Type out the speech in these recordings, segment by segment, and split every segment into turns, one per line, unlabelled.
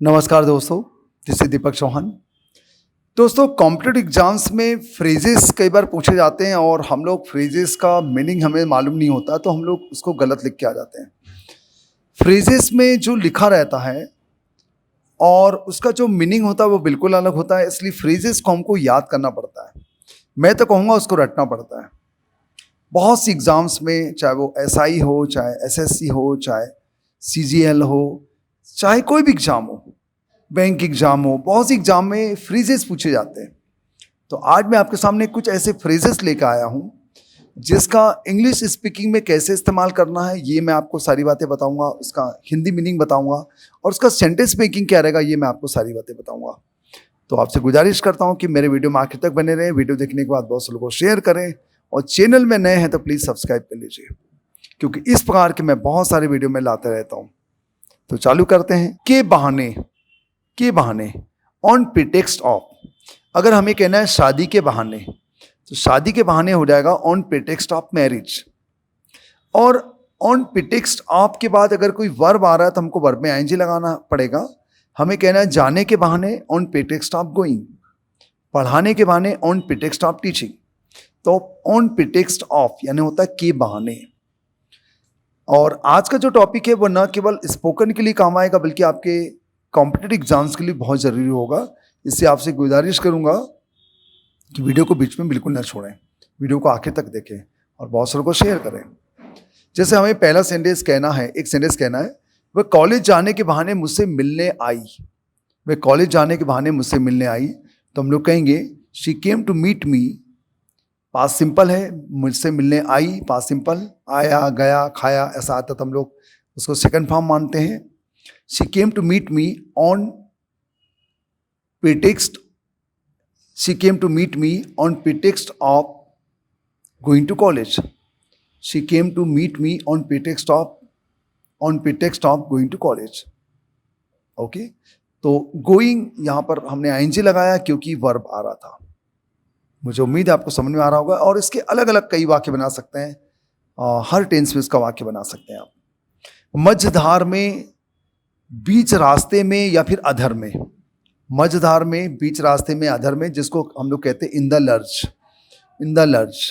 नमस्कार दोस्तों, this is दीपक चौहान। दोस्तों, कॉम्पिटिटिव एग्जाम्स में फ्रेजेस कई बार पूछे जाते हैं और हम लोग फ्रेजेस का मीनिंग हमें मालूम नहीं होता तो हम लोग उसको गलत लिख के आ जाते हैं। फ्रेजेस में जो लिखा रहता है और उसका जो मीनिंग होता है वो बिल्कुल अलग होता है, इसलिए फ्रेजेस को हमको याद करना पड़ता है। मैं तो कहूँगा उसको रटना पड़ता है। बहुत सी एग्ज़ाम्स में, चाहे वो SI हो, चाहे SSC हो, चाहे CGL हो, चाहे कोई भी एग्ज़ाम हो, बैंक एग्ज़ाम हो, बहुत सी एग्ज़ाम में फ्रेजेस पूछे जाते हैं। तो आज मैं आपके सामने कुछ ऐसे फ्रेजेस लेकर आया हूँ जिसका इंग्लिश स्पीकिंग में कैसे इस्तेमाल करना है, ये मैं आपको सारी बातें बताऊंगा। उसका हिंदी मीनिंग बताऊंगा और उसका सेंटेंस मेकिंग क्या रहेगा, ये मैं आपको सारी बातें बताऊंगा। तो आपसे गुजारिश करता हूँ कि मेरे वीडियो में आखिर तक बने रहें। वीडियो देखने के बाद बहुत से लोगों को शेयर करें और चैनल में नए हैं तो प्लीज़ सब्सक्राइब कर लीजिए, क्योंकि इस प्रकार के मैं बहुत सारे वीडियो में लाते रहता हूँ। तो चालू करते हैं। के बहाने ऑन प्रीटेक्स्ट ऑफ। अगर हमें कहना है शादी के बहाने, तो शादी के बहाने हो जाएगा ऑन प्रीटेक्स्ट ऑफ मैरिज। और ऑन प्रीटेक्स्ट ऑफ के बाद अगर कोई वर्ब आ रहा है तो हमको वर्ब में आईएनजी लगाना पड़ेगा। हमें कहना है जाने के बहाने ऑन प्रीटेक्स्ट ऑफ गोइंग, पढ़ाने के बहाने ऑन प्रीटेक्स्ट ऑफ टीचिंग। तो ऑन प्रीटेक्स्ट ऑफ यानी होता है के बहाने। और आज का जो टॉपिक है वो न केवल स्पोकन के लिए काम आएगा बल्कि आपके कॉम्पिटिटिव एग्जाम्स के लिए बहुत ज़रूरी होगा। इससे आपसे गुजारिश करूंगा कि वीडियो को बीच में बिल्कुल ना छोड़ें, वीडियो को आखिर तक देखें और बहुत सारों को शेयर करें। जैसे हमें पहला सेंटेंस कहना है, एक सेंटेंस कहना है, वह कॉलेज जाने के बहाने मुझसे मिलने आई। वह कॉलेज जाने के बहाने मुझसे मिलने आई, तो हम लोग कहेंगे she came to meet me. Past simple है, मुझसे मिलने आई, पास्ट सिंपल, आया, गया, खाया, ऐसा आता तो हम लोग उसको सेकंड फॉर्म मानते हैं। She came to meet me on pretext. She came to meet me on pretext of going to college. She came to meet me on pretext of going to college. Okay? तो going यहाँ पर हमने ING लगाया क्योंकि verb आ रहा था। मुझे उम्मीद है आपको समझ में आ रहा होगा। और इसके अलग अलग कई वाक्य बना सकते हैं, हर टेंस में इसका वाक्य बना सकते हैं आप। मझधार में, बीच रास्ते में या फिर अधर में। मझधार में, बीच रास्ते में, अधर में, जिसको हम लोग कहते हैं इन द लर्ज।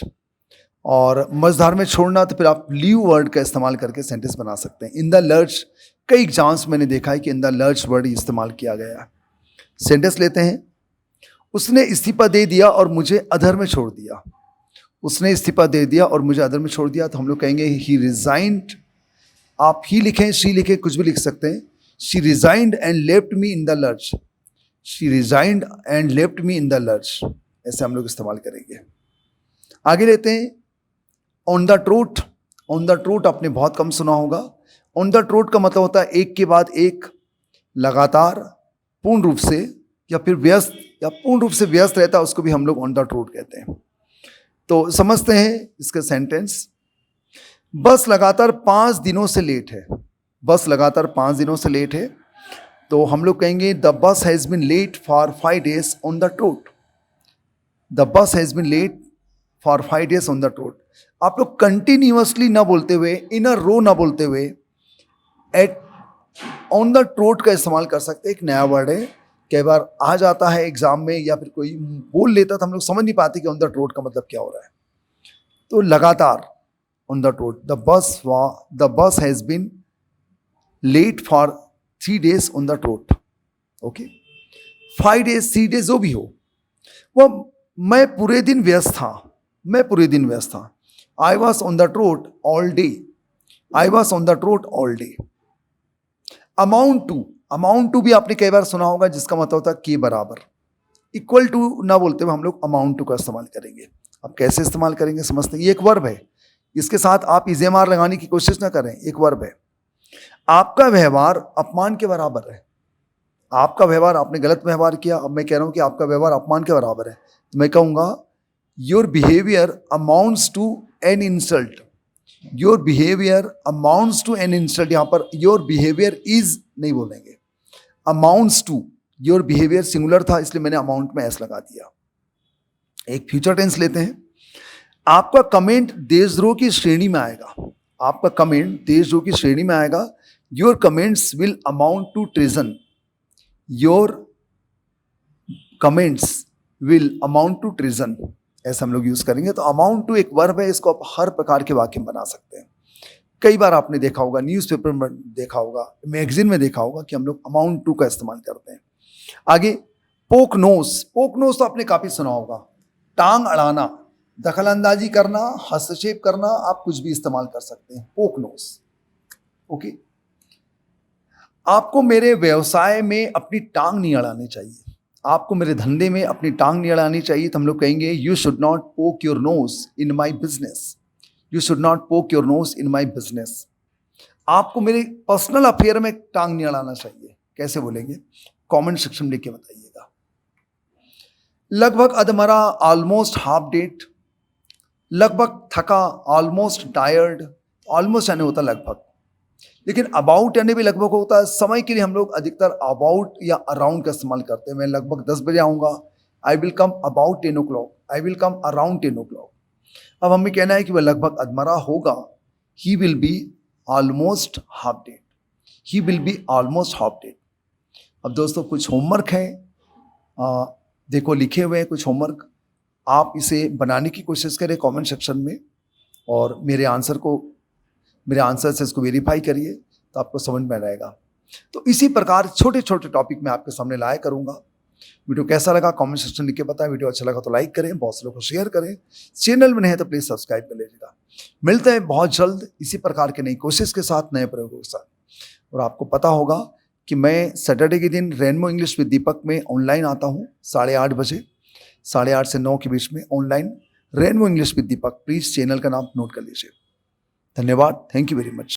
और मझधार में छोड़ना तो फिर आप लीव वर्ड का इस्तेमाल करके सेंटेंस बना सकते हैं। इन द लर्ज, कई एग्जाम्स मैंने देखा है कि इन द लर्ज वर्ड इस्तेमाल किया गया है। सेंटेंस लेते हैं। उसने इस्तीफा दे दिया और मुझे अधर में छोड़ दिया। उसने इस्तीफा दे दिया और मुझे अधर में छोड़ दिया, तो हम लोग कहेंगे ही रिजाइंड। आप ही लिखें, शी लिखें, कुछ भी लिख सकते हैं। She resigned and left me in the lurch. She resigned and left me in the lurch। ऐसे हम लोग इस्तेमाल करेंगे। आगे लेते हैं। On the trout. On the trout आपने बहुत कम सुना होगा। ऑन द ट्रोट का मतलब होता है एक के बाद एक, लगातार, पूर्ण रूप से, या फिर व्यस्त, या पूर्ण रूप से व्यस्त रहता है, उसको भी हम लोग ऑन द ट्रोट कहते हैं। तो समझते हैं इसका सेंटेंस। बस लगातार 5 दिनों से लेट है। बस लगातार 5 दिनों से लेट है, तो हम लोग कहेंगे the bus has been late for 5 days on the trot. The bus has been late for 5 days on the trot. आप लोग कंटिन्यूअसली ना बोलते हुए, इन अ रो ना बोलते हुए, एट ऑन द ट्रोट का इस्तेमाल कर सकते हैं। एक नया वर्ड है, कई बार आ जाता है एग्जाम में या फिर कोई बोल लेता तो हम लोग समझ नहीं पाते कि ऑन द ट्रोट का मतलब क्या हो रहा है। तो लगातार on the trot. The bus has been late for 3 days on the trot. Okay, 5 days, 3 days जो भी हो, वो मैं पूरे दिन व्यस्त था। मैं पूरे दिन व्यस्त था। I was on the trot all day. I was on the trot all day. Amount to भी आपने कई बार सुना होगा, जिसका मतलब होता है के बराबर। इक्वल टू ना बोलते हुए हम लोग अमाउंट टू का इस्तेमाल करेंगे। अब कैसे इस्तेमाल करेंगे समझते हैं। ये एक वर्ब है, इसके साथ आप इजेमार लगाने की कोशिश ना करें। एक वर्ब है। आपका व्यवहार अपमान के बराबर है। आपका व्यवहार, आपने गलत व्यवहार किया, अब मैं कह रहा हूं कि आपका व्यवहार अपमान के बराबर है, तो मैं कहूंगा your behaviour amounts to an insult. Your behaviour amounts to an insult. यहां पर योर बिहेवियर इज नहीं बोलेंगे, amounts to. Your behaviour singular था इसलिए मैंने अमाउंट में एस लगा दिया। एक फ्यूचर टेंस लेते हैं। आपका कमेंट देशद्रोह की श्रेणी में आएगा। आपका कमेंट देशद्रोह की श्रेणी में आएगा। Your comments will amount to treason. Your comments will amount to treason, ऐसा हम लोग यूज करेंगे। तो अमाउंट टू एक वर्ब है, इसको आप हर प्रकार के वाक्य में बना सकते हैं। कई बार आपने देखा होगा, न्यूज़पेपर में देखा होगा, मैगजीन में देखा होगा कि हम लोग अमाउंट टू का इस्तेमाल करते हैं। आगे पोक नोस, पोक नोस तो आपने काफी सुना होगा, टांग अड़ाना, दखलंदाजी करना, हस्तक्षेप करना, आप कुछ भी इस्तेमाल कर सकते हैं, पोक नोस। ओके, आपको मेरे व्यवसाय में अपनी टांग नहीं अड़ानी चाहिए, आपको मेरे धंधे में अपनी टांग नहीं अड़ानी चाहिए। तो हम लोग कहेंगे यू शुड नॉट पोक your nose in my business, you should not पोक your nose in my business. आपको मेरे पर्सनल अफेयर में टांग नहीं अड़ाना चाहिए, कैसे बोलेंगे? कमेंट सेक्शन में लिख के बताइएगा। लगभग अधमरा, ऑलमोस्ट हाफ डेट, लगभग थका, ऑलमोस्ट टायर्ड, ऑलमोस्ट यानी होता लगभग, लेकिन अबाउट यानी भी लगभग होता है। समय के लिए हम लोग अधिकतर अबाउट या अराउंड का इस्तेमाल करते हैं। मैं लगभग 10 बजे आऊँगा, I will come about 10 o'clock, I will come around 10 o'clock। अब हमें कहना है कि वह लगभग अधमरा होगा, he will be almost half dead, he will be almost half dead. अब दोस्तों कुछ होमवर्क है, देखो लिखे हुए हैं कुछ होमवर्क, आप इसे बनाने की कोशिश करें कमेंट सेक्शन में, और मेरे आंसर से इसको वेरीफाई करिए, तो आपको समझ में आएगा। तो इसी प्रकार छोटे छोटे टॉपिक मैं आपके सामने लाया करूंगा। वीडियो कैसा लगा कमेंट सेक्शन लिख के बताएं। वीडियो अच्छा लगा तो लाइक करें, बहुत से लोगों को शेयर करें, चैनल में नहीं है तो प्लीज सब्सक्राइब कर लीजिएगा। मिलते हैं बहुत जल्द इसी प्रकार के नई कोशिश के साथ, नए प्रयोगों के साथ। और आपको पता होगा कि मैं सैटरडे के दिन रेनबो इंग्लिश विद दीपक में ऑनलाइन आता हूँ 8:30 बजे, 8:30 से 9 के बीच में online rainbow English with Deepak. Please channel का नाम नोट कर लीजिए। धन्यवाद, थैंक यू वेरी मच।